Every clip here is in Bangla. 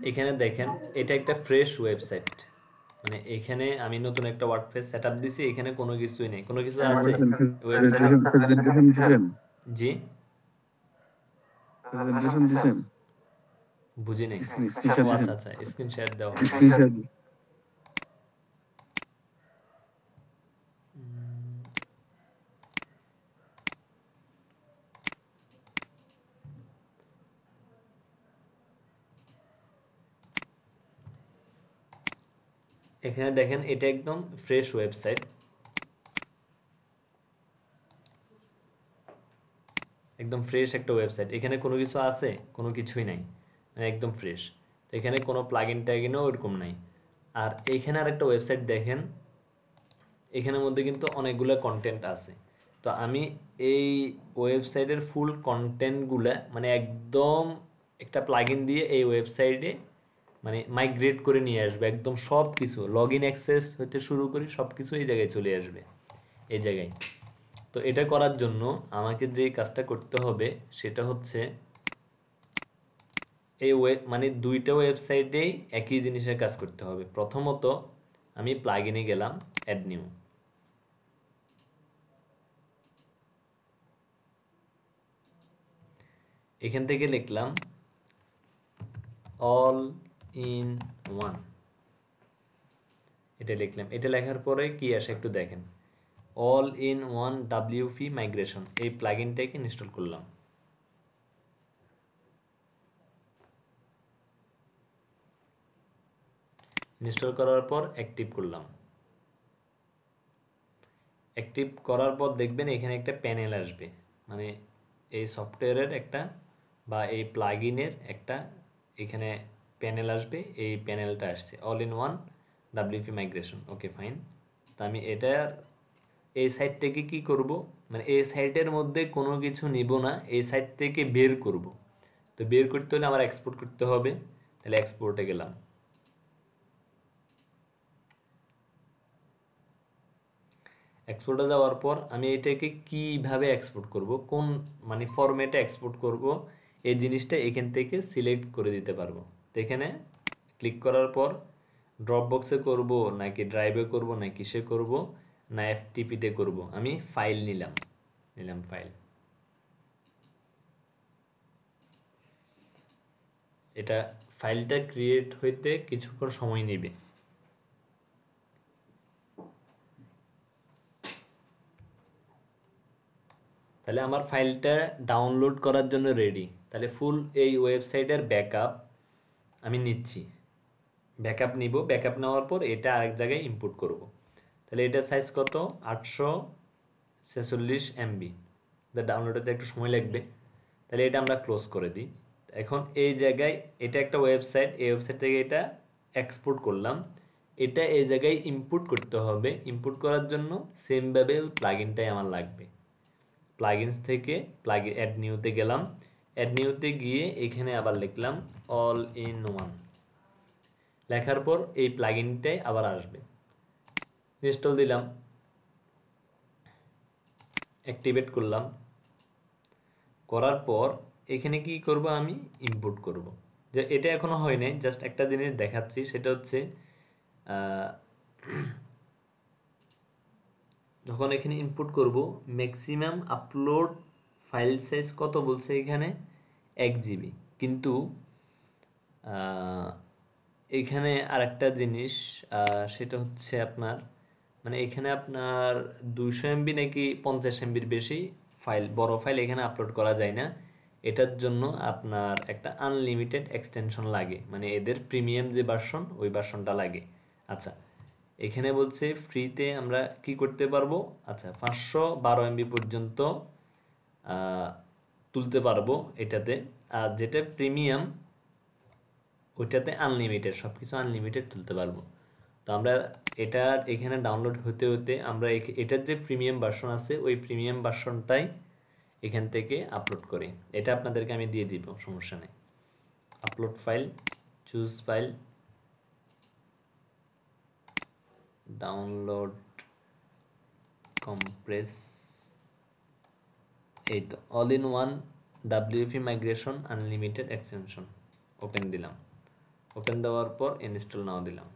এখানে দেখেন এটা একটা ফ্রেশ ওয়েবসাইট, মানে এখানে আমি নতুন একটা ওয়ার্ডপ্রেস সেটআপ দিছি, এখানে কোনো কিছুই নেই, কোনো কিছু আছে ওয়েবসাইটে? প্রেজেন্টেশন দিছেন? জি প্রেজেন্টেশন দিছেন? বুঝি নাই। স্ক্রিনশট ও দিছেন? আচ্ছা আচ্ছা, স্ক্রিন শেয়ার দেওয়া হয়। স্ক্রিনশট এখানে দেখেন এটা একদম ফ্রেশ ওয়েবসাইট, একদম ফ্রেশ একটা ওয়েবসাইট। এখানে কোনো কিছু আছে? কোনো কিছুই নাই, মানে একদম ফ্রেশ। তো এখানে কোনো প্লাগইন ট্যাগিনও ওরকম নাই। আর এইখানে আর একটা ওয়েবসাইট দেখেন, এখানের মধ্যে কিন্তু অনেকগুলো কন্টেন্ট আছে। তো আমি এই ওয়েবসাইটের ফুল কন্টেন্টগুলো মানে একদম একটা প্লাগইন দিয়ে এই ওয়েবসাইটে মানে মাইগ্রেট করে নিয়ে আসবে, একদম সব কিছু লগ ইন অ্যাক্সেস হতে শুরু করি সব কিছু এই জায়গায় চলে আসবে, এই জায়গায়। তো এটা করার জন্য আমাকে যে কাজটা করতে হবে সেটা হচ্ছে এই মানে দুইটা ওয়েবসাইটেই একই জিনিসের কাজ করতে হবে। প্রথমত আমি প্লাগইনে গেলাম, অ্যাড নিউ, এখান থেকে লিখলাম অল ইন ওয়ান, এটা লিখলাম। এটা লেখার পরে কি আসে একটু দেখেন, all in one WP migration, এই প্লাগইনটাকে ইনস্টল করলাম। ইনস্টল করার পর অ্যাক্টিভ করলাম। অ্যাক্টিভ করার পর দেখবেন এখানে একটা প্যানেল আসবে, মানে এই সফটওয়্যারের একটা বা এই প্লাগইনের একটা এখানে প্যানেল আসবে। এই প্যানেলটা আসছে all in one WP migration, okay fine. তো আমি এটার এই সাইট থেকে কি করব, মানে এই সাইটের মধ্যে কোনো কিছু নিব না, এই সাইট থেকে বের করব। তো বের করতে হলে আমার এক্সপোর্ট করতে হবে, তাহলে এক্সপোর্টে গেলাম। এক্সপোর্টে যাওয়ার পর আমি এটাকে কিভাবে এক্সপোর্ট করব, কোন মানে ফরম্যাটে এক্সপোর্ট করব, এই জিনিসটা এখান থেকে সিলেক্ট করে দিতে পারবো। তো এখানে ক্লিক করার পর ড্রপ বক্সে করব নাকি ড্রাইভে করব না কিসে করব না এফটিপিতে করব, আমি ফাইল নিলাম, ফাইল। এটা ফাইলটা ক্রিয়েট হইতে কিছুক্ষণ সময় নেবে। তাহলে আমার ফাইলটা ডাউনলোড করার জন্য রেডি। তাহলে ফুল এই ওয়েবসাইটের ব্যাকআপ আমি নিচ্ছি, ব্যাকআপ নিব। ব্যাকআপ নেওয়ার পর এটা আরেক জায়গায় ইম্পোর্ট করব। তাহলে এটা সাইজ কত, 846 MB। ডাউনলোড হতে একটু সময় লাগবে, তাহলে এটা আমরা ক্লোজ করে দিই। এখন এই জায়গায় এটা একটা ওয়েবসাইট, এই ওয়েবসাইট থেকে এটা এক্সপোর্ট করলাম, এটা এই জায়গায় ইম্পোর্ট করতে হবে। ইম্পোর্ট করার জন্য সেমভাবে প্লাগইনটাই আমার লাগবে। প্লাগইনস থেকে অ্যাড নিউতে গেলাম, অ্যাড নিউতে গিয়ে এখানে আবার লিখলাম অল ইন ওয়ান, লেখার পর এই প্লাগইনটাই আবার আসবে। ইনস্টল দিলাম, অ্যাক্টিভেট করলাম, করার পর এখানে কি করব, আমি ইম্পোর্ট করব। যে এটা এখনো হয় নাই, জাস্ট একটা জিনিস দেখাচ্ছি, সেটা হচ্ছে যখন এখানে ইনপুট করব ম্যাক্সিমাম আপলোড ফাইল সাইজ কত বলছে এখানে, 1 GB। কিন্তু এখানে আরেকটা জিনিস, সেটা হচ্ছে আপনার মানে এখানে আপনার 200 MB নাকি 50 MBর বেশি ফাইল, বড় ফাইল এখানে আপলোড করা যায় না। এটার জন্য আপনার একটা আনলিমিটেড এক্সটেনশন লাগে, মানে এদের প্রিমিয়াম যে ভার্সন ওই ভার্সনটা লাগে। আচ্ছা, এখানে বলছে ফ্রিতে আমরা কি করতে পারবো, আচ্ছা 512 MB পর্যন্ত তুলতে পারবো এটাতে। আর যেটা প্রিমিয়াম ওইটাতে আনলিমিটেড, সব কিছু আনলিমিটেড তুলতে পারবো। তো আমরা এটার এখানে ডাউনলোড হতে হতে আমরা এটার যে প্রিমিয়াম ভার্সন আছে ওই প্রিমিয়াম ভার্সনটাই এখান থেকে আপলোড করি। এটা আপনাদেরকে আমি দিয়ে দিব, সমস্যা নেই। Upload file, choose file, download compress, এই তো all in one WFE migration unlimited extension open দিলাম। ওপেন দেওয়ার পর ইনস্টল নাও দিলাম।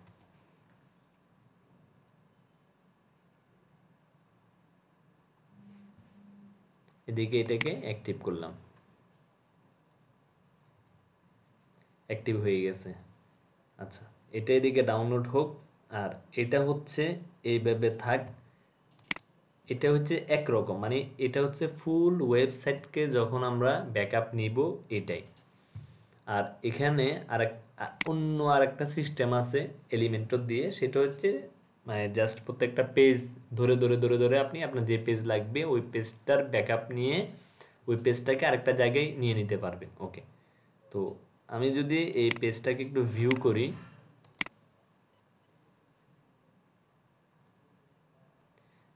এদিকে এটাকে অ্যাক্টিভ করলাম, অ্যাক্টিভ হয়ে গেছে। আচ্ছা, এটা এদিকে ডাউনলোড হোক, আর এটা হচ্ছে এইভাবে থাক। এটা হচ্ছে একরকম, মানে এটা হচ্ছে ফুল ওয়েবসাইটকে যখন আমরা ব্যাকআপ নিব এটাই। আর এখানে অন্য আরেকটা সিস্টেম আছে এলিমেন্টর দিয়ে, সেটা হচ্ছে মানে জাস্ট প্রত্যেকটা পেজ ধরে ধরে ধরে ধরে আপনি আপনার যে পেজ লাগবে ওই পেজটার ব্যাকআপ নিয়ে ওই পেজটাকে আরেকটা জায়গায় নিয়ে নিতে পারবেন। ওকে, তো আমি যদি এই পেজটাকে একটু ভিউ করি,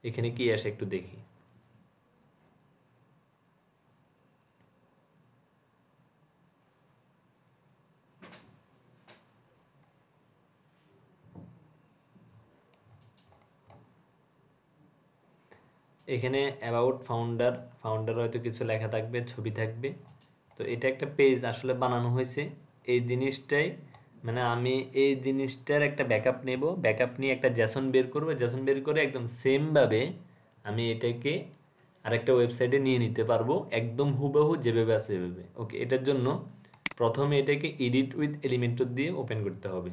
এখানে কি আসে একটু দেখি। এখানে অ্যাবাউট ফাউন্ডার, ফাউন্ডার হয়তো কিছু লেখা থাকবে, ছবি থাকবে। তো এটা একটা পেজ আসলে বানানো হয়েছে এই জিনিসটাই, মানে আমি এই জিনিসটার একটা ব্যাকআপ নেব, ব্যাকআপ নিয়ে একটা জ্যাসন বের করবো, জ্যাসন বের করে একদম সেমভাবে আমি এটাকে আরেকটা ওয়েবসাইটে নিয়ে নিতে পারবো, একদম হুবহু যেভাবে আছে সেভাবে। ওকে, এটার জন্য প্রথমে এটাকে এডিট উইথ এলিমেন্টর দিয়ে ওপেন করতে হবে।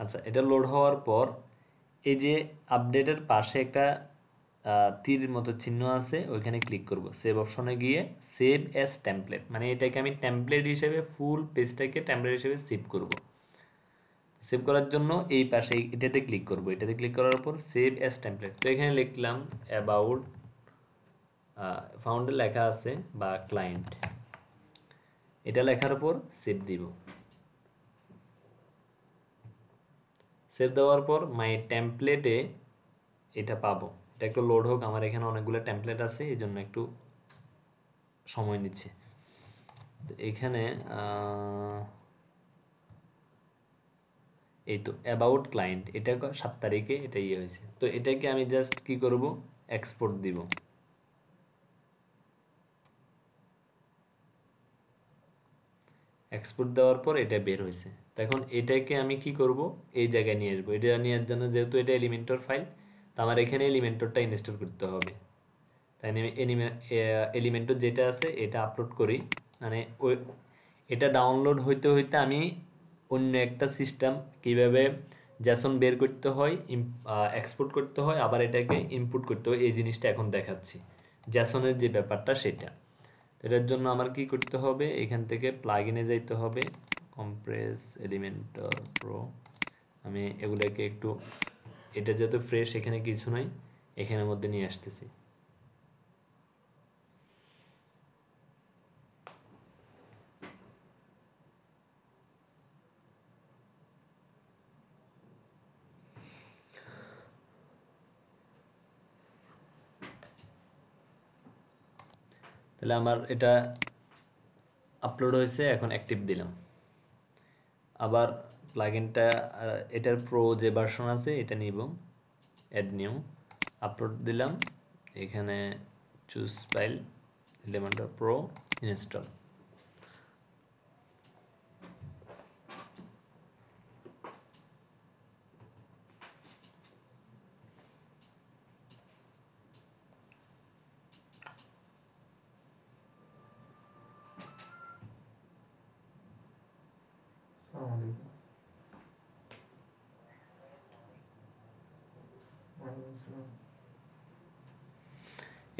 আচ্ছা, এটা লোড হওয়ার পর এই যে আপডেটের পাশে একটা তীর মতো চিহ্ন আছে, ওইখানে ক্লিক করব। সেভ অপশনে গিয়ে সেভ অ্যাজ টেমপ্লেট, মানে এটাকে আমি টেমপ্লেট হিসেবে ফুল পেজটাকে টেমপ্লেট হিসেবে সেভ করব। সেভ করার জন্য এই পাশে এটাতে ক্লিক করব, এটাতে ক্লিক করার পর সেভ অ্যাজ টেমপ্লেট। তো এখানে লিখলাম অ্যাবাউট ফাউন্ডার লেখা আছে বা ক্লায়েন্ট, এটা লেখার পর সেভ দিব। সেভ দেওয়ার পর মাই টেমপ্লেটে এটা পাবো। এটা একটু লোড হোক, আমার এখানে অনেকগুলো টেমপ্লেট আছে, এই জন্য একটু সময় নিচ্ছে। তো এখানে এই তো অ্যাবাউট ক্লায়েন্ট, এটা 7 তারিখে এটা ইয়ে হয়েছে। তো এটাকে আমি জাস্ট কি করব, এক্সপোর্ট দিব। এক্সপোর্ট দেওয়ার পর এটা বের হয়েছে। তখন এটাকে আমি কি করব, এই জায়গায় নিয়ে আসবো। এটা নেওয়ার জন্য যেহেতু এটা এলিমেন্টর ফাইল, তো আমার এখানে এলিমেন্টরটা ইনস্টল করতে হবে। তাই আমি এলিমেন্টর যেটা আছে এটা আপলোড করি, মানে ওই এটা ডাউনলোড হইতে হইতে আমি অন্য একটা সিস্টেম কিভাবে জ্যাসন বের করতে হয়, এক্সপোর্ট করতে হয়, আবার এটাকে ইনপুট করতে হয়, এই জিনিসটা এখন দেখাচ্ছি। জ্যাসনের যে ব্যাপারটা সেটা, এটার জন্য আমার কি করতে হবে, এখান থেকে প্লাগইনে যাইতে হবে, কম্প্রেস এলিমেন্টর প্রো। আমি এগুলোকে একটু, এটা যেহেতু ফ্রেশ এখানে কিছু নাই, এখানের মধ্যে নিয়ে আসতেছি। তাহলে আমার এটা আপলোড হয়েছে, এখন অ্যাক্টিভ দিলাম। আবার প্লাগইনটা এটার প্রো যে ভার্সন আছে এটা নিব, অ্যাড নিউ, আপলোড দিলাম। এখানে choose file Elementor pro install.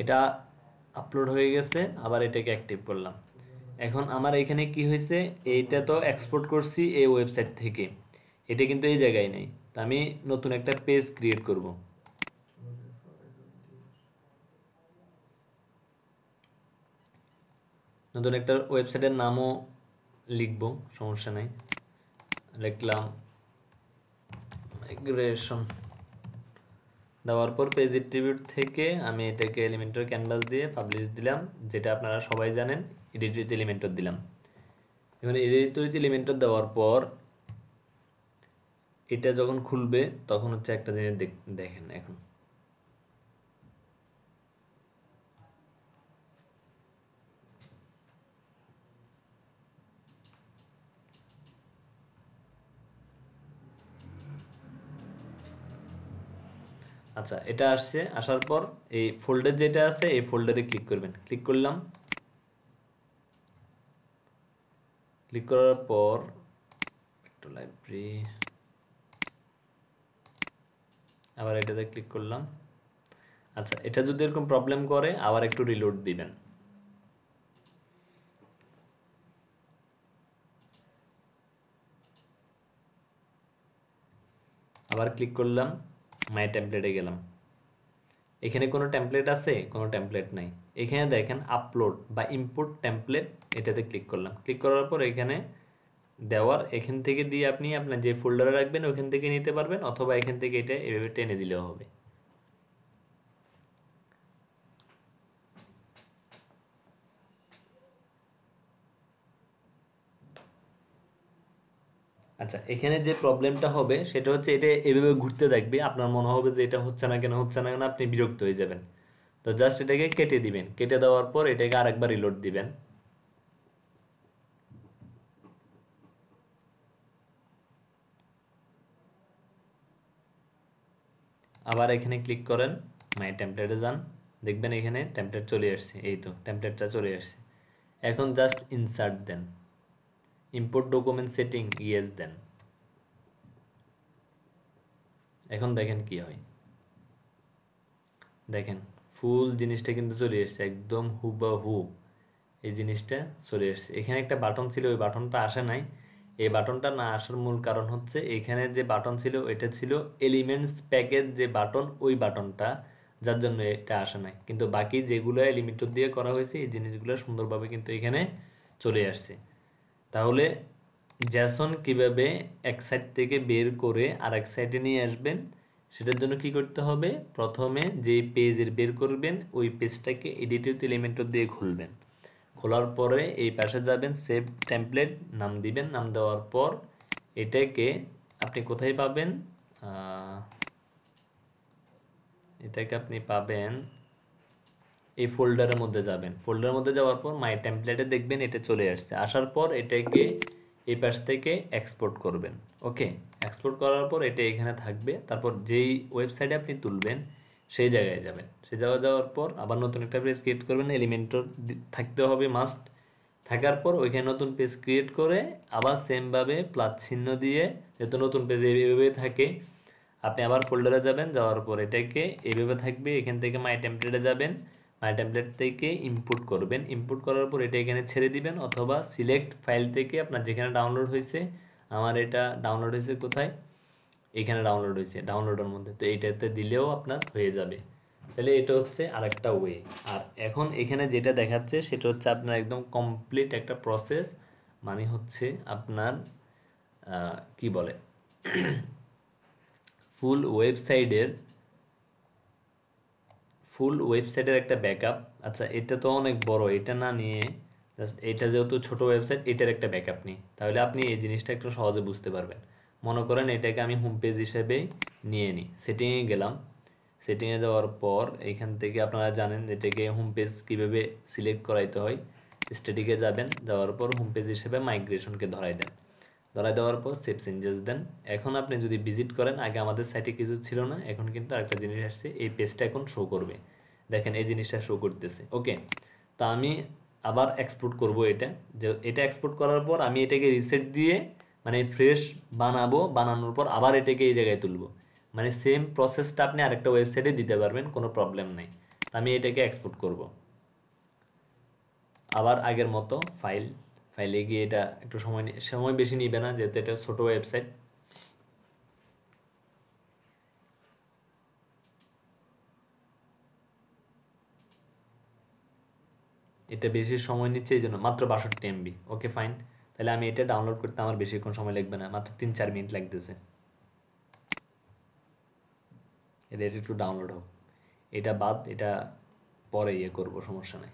এটা আপলোড হয়ে গেছে, আবার এটাকে অ্যাক্টিভ করলাম। এখন আমার এখানে কি হয়েছে, এইটা তো এক্সপোর্ট করছি এই ওয়েবসাইট থেকে, এটা কিন্তু এই জায়গায় নেই। তো আমি নতুন একটা পেজ ক্রিয়েট করব। নতুন একটা ওয়েবসাইটের নামও লিখবো, সমস্যা নাই। লিখলাম মাইগ্রেশন, দেওয়ার পর পেজ অ্যাট্রিবিউট থেকে আমি এটাকে এলিমেন্টর ক্যানভাস দিয়ে পাবলিশ দিলাম, যেটা আপনারা সবাই জানেন, এডিট উইথ এলিমেন্টর দিলাম। এখন এডিট উইথ এলিমেন্টর দেওয়ার পর এটা যখন খুলবে তখন হচ্ছে একটা জিনিস দেখেন। এখন আচ্ছা, এটা আসছে, আসার পর এই ফোল্ডার যেটা আছে এই ফোল্ডারে ক্লিক করবেন। ক্লিক করলাম, ক্লিক করার পর একটু লাইব্রেরি, আবার এটাতে ক্লিক করলাম। আচ্ছা, এটা যদি এরকম প্রবলেম করে আবার একটু রিলোড দিবেন। আবার ক্লিক করলাম, মাই টেমপ্লেটে গেলাম। এখানে কোনো টেমপ্লেট আছে? কোনো টেমপ্লেট নাই। এখানে দেখেন আপলোড বা ইম্পোর্ট টেমপ্লেট, এটাতে ক্লিক করলাম। ক্লিক করার পর এখানে দেওয়ার, এখান থেকে দিয়ে আপনি আপনার যে ফোল্ডারে রাখবেন ওখান থেকে নিতে পারবেন, অথবা এখান থেকে এটা এভাবে টেনে দিলেও হবে। আচ্ছা, এখানে যে প্রবলেমটা হবে সেটা হচ্ছে এটা এভাবে ঘুরতে থাকবে, আপনার মনে হবে যে এটা হচ্ছে না কেন, হচ্ছে না কেন, আপনি বিরক্ত হয়ে যাবেন। তো জাস্ট এটাকে কেটে দিবেন। কেটে দেওয়ার পর এটাকে আরেকবার রিলোড দিবেন। আবার এখানে ক্লিক করেন, মাই টেমপ্লেটে যান, দেখবেন এখানে টেমপ্লেট চলে আসছে। এই তো টেমপ্লেটটা চলে আসছে। এখন জাস্ট ইনসার্ট দেন, ইম্পোর্ট ডকুমেন্ট সেটিং ইয়েস দেন। এখন দেখেন কি হয়। দেখেন ফুল জিনিসটা কিন্তু চলে এসছে, একদম হুবহু এই জিনিসটা চলে এসছে। এখানে একটা বাটন ছিল, ওই বাটনটা আসে নাই। এই বাটনটা না আসার মূল কারণ হচ্ছে এখানে যে বাটন ছিল এটা ছিল এলিমেন্টস প্যাকেজ যে বাটন, ওই বাটনটা, যার জন্য এটা আসে নাই। কিন্তু বাকি যেগুলো এলিমেন্টর দিয়ে করা হয়েছে এই জিনিসগুলো সুন্দরভাবে কিন্তু এখানে চলে আসছে। তাহলে জ্যাসন কিভাবে এক সাইড থেকে বের করে আর এক সাইডে নিয়ে আসবেন, সেটার জন্য কি করতে হবে? প্রথমে যে পেজের বের করবেন ওই পেজটাকে এডিট উইথ এলিমেন্টর দিয়ে খুলবেন। খোলার পরে এই পাশে যাবেন, সেভ টেমপ্লেট নাম দিবেন। নাম দেওয়ার পর এটাকে আপনি কোথায় পাবেন? এটাকে আপনি পাবেন এই ফোল্ডারের মধ্যে যাবেন। ফোল্ডারের মধ্যে যাওয়ার পর মাই টেমপ্লেটে দেখবেন এটা চলে আসছে। আসার পর এটাকে এই পাশ থেকে এক্সপোর্ট করবেন। ওকে, এক্সপোর্ট করার পর এটা এখানে থাকবে। তারপর যেই ওয়েবসাইটে আপনি তুলবেন সেই জায়গায় যাবেন। সেই জায়গায় যাওয়ার পর আবার নতুন একটা পেজ ক্রিয়েট করবেন। এলিমেন্টর থাকতে হবে মাস্ট। থাকার পর ওইখানে নতুন পেজ ক্রিয়েট করে আবার সেমভাবে প্লাস চিহ্ন দিয়ে, যেহেতু নতুন পেজ এইভাবে থাকে, আপনি আবার ফোল্ডারে যাবেন। যাওয়ার পর এটাকে এইভাবে থাকবে। এখান থেকে মাই টেমপ্লেটে যাবেন, মাই টেমপ্লেট থেকে ইম্পোর্ট করবেন। ইম্পোর্ট করার পর এটা এখানে ছেড়ে দিবেন, অথবা সিলেক্ট ফাইল থেকে আপনার যেখানে ডাউনলোড হয়েছে, আমার এটা ডাউনলোড হয়েছে কোথায়? এখানে ডাউনলোড হয়েছে, ডাউনলোডের মধ্যে, তো এইটাতে দিলেও আপনার হয়ে যাবে। তাহলে এটা হচ্ছে আরেকটা ওয়ে। আর এখন এখানে যেটা দেখাচ্ছে সেটা হচ্ছে আপনার একদম কমপ্লিট একটা প্রসেস, মানে হচ্ছে আপনার কি বলে, ফুল ওয়েবসাইটের একটা ব্যাকআপ। আচ্ছা, এটা তো অনেক বড়, এটা না নিয়ে জাস্ট এটা যেহেতু ছোট ওয়েবসাইট, এটার একটা ব্যাকআপ নিই, তাহলে আপনি এই জিনিসটা একটু সহজে বুঝতে পারবেন। মনে করেন এটাকে আমি হোম পেজ হিসেবে নিয়ে নিই। সেটিংয়ে গেলাম। সেটিংয়ে যাওয়ার পর এইখান থেকে আপনারা জানেন এটাকে হোম পেজ কীভাবে সিলেক্ট করাইতে হয়। স্ট্যাটিকে যাবেন, যাওয়ার পর হোম পেজ হিসেবে মাইগ্রেশনকে ধরাই দেন। ধরাই দেওয়ার পর সেভ চেঞ্জেস দেন। এখন আপনি যদি ভিজিট করেন, আগে আমাদের সাইটে কিছু ছিল না, এখন কিন্তু আরেকটা জিনিস আসছে, এই পেজটা এখন শো করবে। দেখেন এই জিনিসটা শো করতেছে। ওকে, তো আমি আবার এক্সপোর্ট করব এটা। যে এটা এক্সপোর্ট করার পর আমি এটাকে রিসেট দিয়ে মানে ফ্রেশ বানাবো। বানানোর পর আবার এটাকে এই জায়গায় তুলবো। মানে সেম প্রসেসটা আপনি আরেকটা ওয়েবসাইটে দিতে পারবেন, কোনো প্রবলেম নেই। আমি এটাকে এক্সপোর্ট করব আবার আগের মতো ফাইলে গিয়ে। এটা একটু সময় বেশি নিবে না, যেহেতু এটা ছোট ওয়েবসাইট। এটা বেশি সময় নিচ্ছে এই জন্য, মাত্র 62 এমবি। ওকে ফাইন, তাহলে আমি এটা ডাউনলোড করতে আমার বেশিক্ষণ সময় লাগবে না, মাত্র 3-4 মিনিট লাগতেছে। এটা একটু ডাউনলোড হোক, এটা বাদ, এটা পরে ইয়ে করবো, সমস্যা নেই।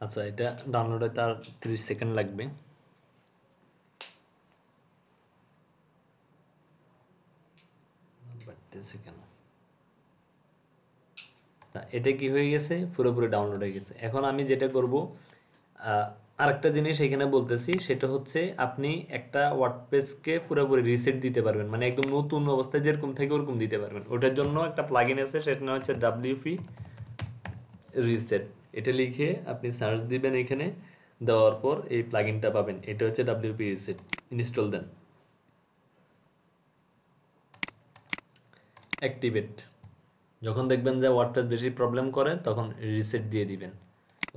আচ্ছা, এটা ডাউনলোড হতে আর 30 সেকেন্ড লাগবে। বাড়তেছে কেন? এটা কি হয়ে গেছে, পুরোপুরি ডাউনলোড হয়ে গেছে। এখন আমি যেটা করব, আরেকটা জিনিস এখানে বলতেছি, সেটা হচ্ছে আপনি একটা ওয়ার্ডপ্রেসকে পুরোপুরি রিসেট দিতে পারবেন, মানে একদম নতুন অবস্থায় যেরকম থাকে ওরকম দিতে পারবেন। ওটার জন্য একটা প্লাগইন আছে, সেটা নাম হচ্ছে WP রিসেট। এটা লিখে আপনি সার্চ দিবেন, এখানে দেওয়ার পর এই প্লাগইনটা পাবেন। এটা হচ্ছে WP রিসেট, ইনস্টল দেন, অ্যাক্টিভেট। যখন দেখবেন যে ওয়ার্ডপ্রেস বেশি প্রবলেম করে তখন রিসেট দিয়ে দিবেন।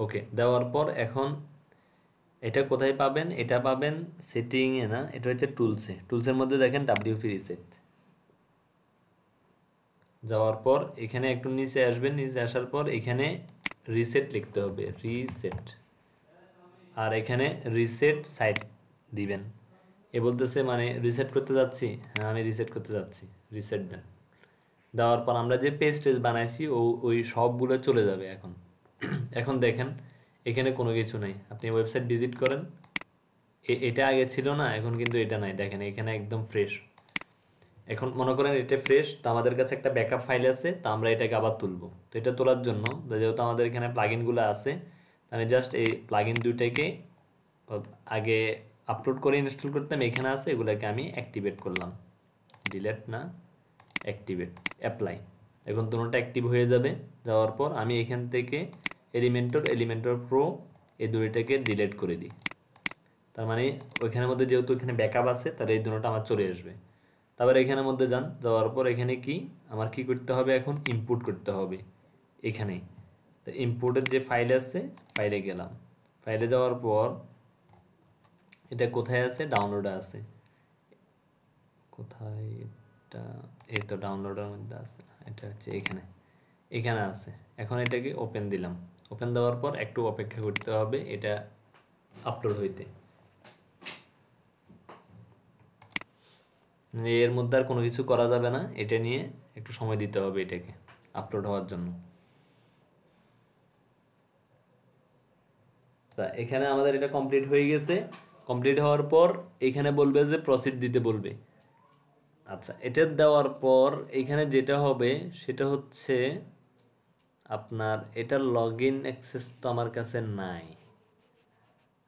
ওকে, দেওয়ার পর এখন এটা কোথায় পাবেন? এটা পাবেন সেটিংয়ে না, এটা হচ্ছে টুলসে। টুলসের মধ্যে দেখেন WP রিসেট। যাওয়ার পর এখানে একটু নিচে আসবেন, নিচে আসার পর এখানে রিসেট লিখতে হবে, রিসেট। আর এখানে রিসেট সাইট দিবেন। এ বলতেছে মানে রিসেট করতে যাচ্ছি, হ্যাঁ আমি রিসেট করতে যাচ্ছি, রিসেট দেন। দেওয়ার পর আমরা যে পেজ টেজ বানাইছি ওই সবগুলো চলে যাবে এখন। এখন দেখেন এখানে কোনো কিছু নাই, আপনি ওয়েবসাইট ভিজিট করেন, এটা আগে ছিল না, এখন কিন্তু এটা নাই, দেখেন এখানে একদম ফ্রেশ। এখন মনে করেন এটা ফ্রেশ, তো আমাদের কাছে একটা ব্যাকআপ ফাইল আছে, তো আমরা এটাকে আবার তুলবো। তো এটা তোলার জন্য যেহেতু আমাদের এখানে প্লাগইনগুলো আছে, আমি জাস্ট এই প্লাগইন দুইটাকে আগে আপলোড করে ইনস্টল করতাম, এখানে আছে, এগুলোকে আমি অ্যাক্টিভেট করলাম, ডিলেট না অ্যাক্টিভেট, অ্যাপ্লাই। এখন দুটোটা অ্যাক্টিভ হয়ে যাবে। যাওয়ার পর আমি এখান থেকে এলিমেন্টর প্রো এই দুইটাকে ডিলিট করে দিই। তার মানে ওইখানের মধ্যে যেহেতু এখানে ব্যাকআপ আছে, তাহলে এই দুটোটা আমার চলে আসবে। তারপর এখানের মধ্যে যান, যাওয়ার পর এখানে কি আমার কি করতে হবে, এখন ইনপুট করতে হবে এখানে। তো ইনপুটের যে ফাইল আছে, ফাইলে গেলাম, ফাইলে যাওয়ার পর এটা কোথায় আছে, ডাউনলোডে আছে, কোথায় এটা, এই তো ডাউনলোডের মধ্যে আছে, এটা হচ্ছে এখানে আছে। এখন এটাকে ওপেন দিলাম, ওপেন দেওয়ার পর একটু অপেক্ষা করতে হবে এটা আপলোড হইতে। এর মধ্যে আর কোনো কিছু করা যাবে না, এটা নিয়ে একটু সময় দিতে হবে এটাকে আপলোড হওয়ার জন্য। তা এখানে আমাদের এটা কমপ্লিট হয়ে গেছে। কমপ্লিট হওয়ার পর এখানে বলবে যে প্রসিড দিতে বলবে। আচ্ছা, এটা দেওয়ার পর এখানে যেটা হবে সেটা হচ্ছে আপনার এটার লগ ইন অ্যাক্সেস তো আমার কাছে নাই।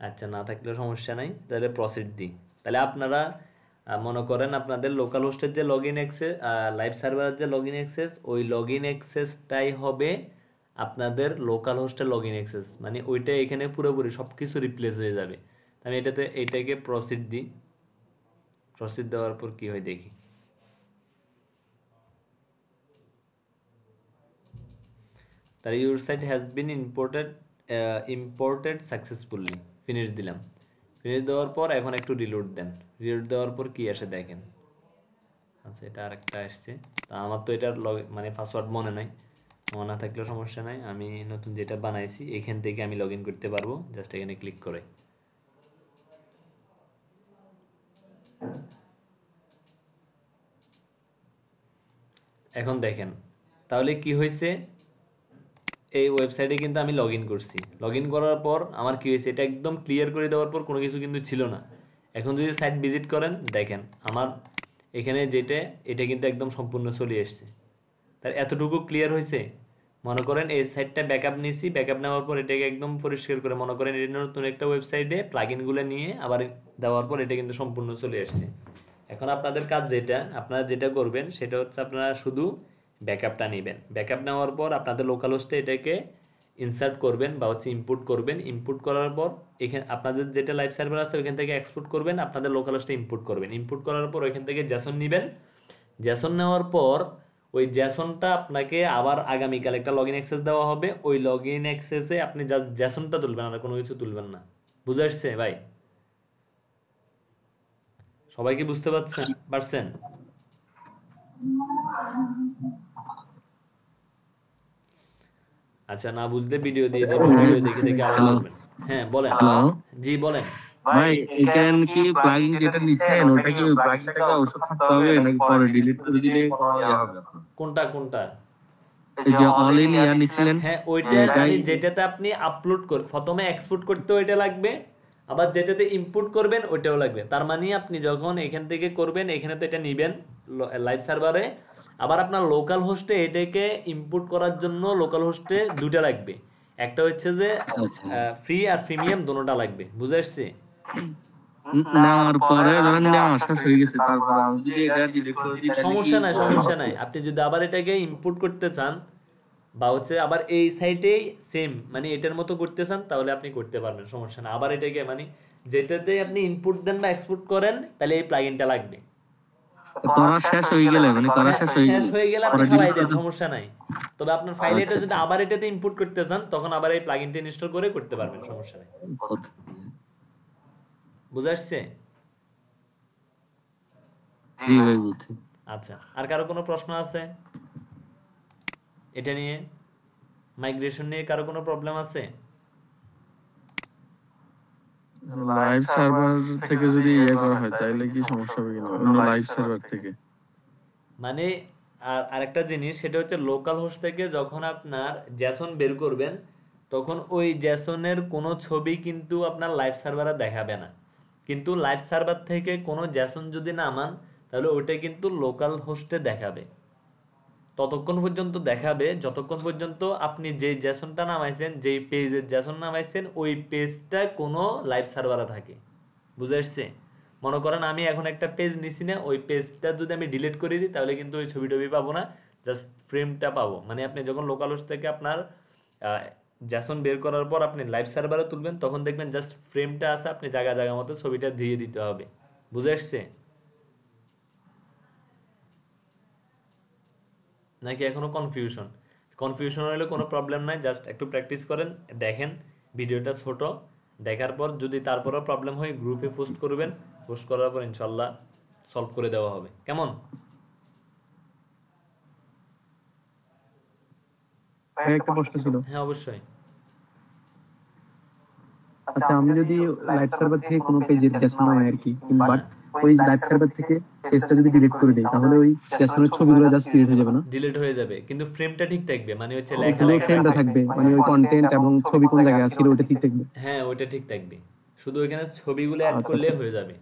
আচ্ছা, না থাকলে সমস্যা নাই, তাহলে প্রসিড দিই। তাহলে আপনারা মনে করেন আপনাদের লোকাল হোস্টের যে লগ ইন অ্যাক্সেস, লাইভ সার্ভারের যে লগ ইন অ্যাক্সেস, ওই লগ ইন অ্যাক্সেসটাই হবে আপনাদের লোকাল হোস্টের লগ ইন অ্যাক্সেস, মানে ওইটা এখানে পুরোপুরি সব কিছু রিপ্লেস হয়ে যাবে। আমি এইটাকে প্রসিড দিই, প্রসিড দেওয়ার পর কী হয় দেখি। তাহলে your site has been imported successfully, finish দিলাম। ফিনিশ দেওয়ার পর এখন একটু রিলোড দেন, রিলোড দেওয়ার পর কি আসে দেখেন। আচ্ছা, এটা আরেকটা আসছে, তা আমার তো এটার মানে পাসওয়ার্ড মনে নাই, মনে না থাকলেও সমস্যা নাই, আমি নতুন যেটা বানাইছি এখান থেকে আমি লগ ইন করতে পারবো, জাস্ট এখানে ক্লিক করে। এখন দেখেন তাহলে কি হয়েছে, এই ওয়েবসাইটে কিন্তু আমি লগ ইন করছি, লগ ইন করার পর আমার কি হয়েছে, এটা একদম ক্লিয়ার করে দেওয়ার পর কোনো কিছু কিন্তু ছিল না। এখন যদি সাইট ভিজিট করেন দেখেন আমার এখানে যেটা, এটা কিন্তু একদম সম্পূর্ণ চলে এসছে। তার এতটুকু ক্লিয়ার হয়েছে। মনে করেন এই সাইটটা ব্যাকআপ নিয়েছি, ব্যাকআপ নেওয়ার পর এটাকে একদম পরিষ্কার করে মনে করেন এটা নতুন একটা ওয়েবসাইটে প্লাগইনগুলো নিয়ে আবার দেওয়ার পর এটা কিন্তু সম্পূর্ণ চলে আসছে। এখন আপনাদের কাজ যেটা, আপনারা যেটা করবেন সেটা হচ্ছে আপনারা শুধু ব্যাকআপটা নেবেন। ব্যাকআপ নেওয়ার পর আপনাদের লোকাল হোস্টে এটাকে ইনসার্ট করবেন বা হচ্ছে ইনপুট করবেন। ইনপুট করার পর এখানে আপনাদের যেটা লাইভ সার্ভার আছে ওইখান থেকে এক্সপোর্ট করবেন, আপনাদের লোকাল হোস্টে ইনপুট করবেন। ইনপুট করার পর ওইখান থেকে জেসন নেবেন। জেসন নেওয়ার পর ওই জেসনটা আপনাকে আবার আগামীকাল একটা লগ ইন অ্যাক্সেস দেওয়া হবে। ওই লগ ইন অ্যাক্সেসে আপনি জাস্ট জেসনটা তুলবেন, আর কোনো কিছু তুলবেন না। বুঝে আসছে ভাই? সবাই কি বুঝতে পারছেন? আচ্ছা, না বুঝলে ভিডিও দিয়ে দেবেন, ভিডিও দেখে দেখে আবার বলবেন। হ্যাঁ বলেন। জি বলেন ভাই। এখান কি প্লাগইন যেটা নিছেন ওটা কি ওই প্লাগইনটাকে অবশ্য থাকতে হবে নাকি পরে ডিলিট করে দিলে কোনো ইয়ে হবে? কোনটা? এই যে অল ইন ইয়ার নিছিলেন, হ্যাঁ ওইটা মানে যেটাতে আপনি আপলোড প্রথমে এক্সপোর্ট করতে ওইটা লাগবে, আবার যেটাতে ইনপুট করবেন ওইটাও লাগবে। তার মানে আপনি যখন এখান থেকে করবেন, এখানে তো এটা নিবেন লাইভ সার্ভারে, আবার আপনার লোকাল হোস্টে এটাকে ইনপুট করার জন্য লোকাল হোস্টে দুটো লাগবে। একটা হচ্ছে যে ফ্রি আর প্রিমিয়াম দুটোটা লাগবে। বুঝে আসছে? নেওয়ার পরে ধরেন নেওয়া শেষ হয়ে গেছে, তারপর আমি যদি এটা ডিলিট করে দিই সমস্যা নাই। আপনি যদি আবার এটাকে ইনপুট করতে চান বা হচ্ছে আবার এই সাইটেই সেম মানে এটার মতো করতে চান, তাহলে আপনি করতে পারবেন, সমস্যা না। আবার এটাকে মানে যেটাতে আপনি ইনপুট দেন বা এক্সপোর্ট করেন, তাহলে এই প্লাগইনটা লাগবে। করা শেষ হয়ে গেলে মানে করা শেষ হয়ে গেলে আপনি ফালাই দেন, সমস্যা নাই। তবে আপনার ফাইলে এটা যদি আবার এটাতে ইনপুট করতে চান, তখন আবার এই প্লাগইনটা ইনস্টল করে করতে পারবেন, সমস্যা নাই। বুঝে আসছে? জি ভাই বুঝছি। আচ্ছা, আর কারো কোনো প্রশ্ন আছে এটা নিয়ে? মাইগ্রেশন নিয়ে কারো কোনো প্রবলেম আছে? লাইভ সার্ভার থেকে যদি ইয়ে করা হয় তাহলে কি সমস্যা হবে কিনা অন্য লাইভ সার্ভার থেকে? মানে আরেকটা জিনিস, সেটা হচ্ছে লোকাল হোস্ট থেকে যখন আপনার জেসন বের করবেন, তখন ওই জেসনের কোনো ছবি কিন্তু আপনার লাইভ সার্ভারে দেখাবে না। কিন্তু লাইভ সার্ভার থেকে কোনো জেসন যদি নামান, তাহলে ওইটা কিন্তু লোকাল হোস্টে দেখাবে। ততক্ষণ পর্যন্ত দেখাবে যতক্ষণ পর্যন্ত আপনি যেই জেসনটা নামাইছেন, যেই পেজের জেসন নামাইছেন, ওই পেজটা কোনো লাইভ সার্ভারে থাকে। বুঝে আসছে? মনে করেন আমি এখন একটা পেজ নিছি না, ওই পেজটা যদি আমি ডিলিট করে দিই, তাহলে কিন্তু ওই ছবি টবি পাবো না, জাস্ট ফ্রেমটা পাবো। মানে আপনি যখন লোকাল হোস্ট থেকে আপনার জেসন বের করার পর আপনি লাইভ সার্ভারে তুলবেন, তখন দেখবেন জাস্ট ফ্রেমটা আছে, আপনি জায়গা মতো ছবিটা দিয়ে দিতে হবে। বুঝে আসছে? নাকি এখনো কনফিউশন হলে কোনো প্রবলেম নাই, জাস্ট একটু প্র্যাকটিস করেন, দেখেন ভিডিওটা ছোট, দেখার পর যদি তারপরেও প্রবলেম হয় গ্রুপে পোস্ট করবেন, পোস্ট করার পর ইনশাল্লাহ সলভ করে দেওয়া হবে। কেমন? একটা প্রশ্ন ছিল। হ্যাঁ অবশ্যই। আচ্ছা, আমি যদি লাইভ সার্ভার থেকে কোনো পেজের জেসন নামাই আর কি, বাট ওই লাইভ সার্ভার থেকে পেজটা যদি ডিলিট করে দেই, তাহলে ওই জেসনের ছবিগুলো জাস্ট ডিলিট হয়ে যাবে না? ডিলিট হয়ে যাবে, কিন্তু ফ্রেমটা ঠিক থাকবে। মানে হচ্ছে ফ্রেমটা থাকবে, মানে ওই কন্টেন্ট এবং ছবি কোন জায়গায় আছে ওটা ঠিক থাকবে। হ্যাঁ ওইটা ঠিক থাকবে, শুধু ওইখানে ছবিগুলো অ্যাড করলে হয়ে যাবে।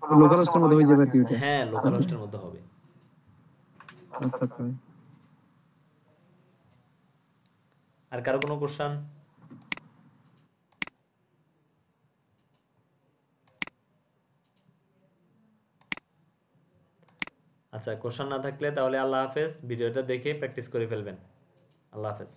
লোকাল হোস্টের মধ্যে হয়ে যাবে আর কি ওটা? হ্যাঁ লোকাল হোস্টের মধ্যে হবে। আচ্ছা আচ্ছা। আর কারো কোনো কোশ্চেন? আচ্ছা, কোশ্চেন না থাকলে তাহলে আল্লাহ হাফেজ। ভিডিওটা দেখে প্র্যাকটিস করে ফেলবেন। আল্লাহ হাফেজ।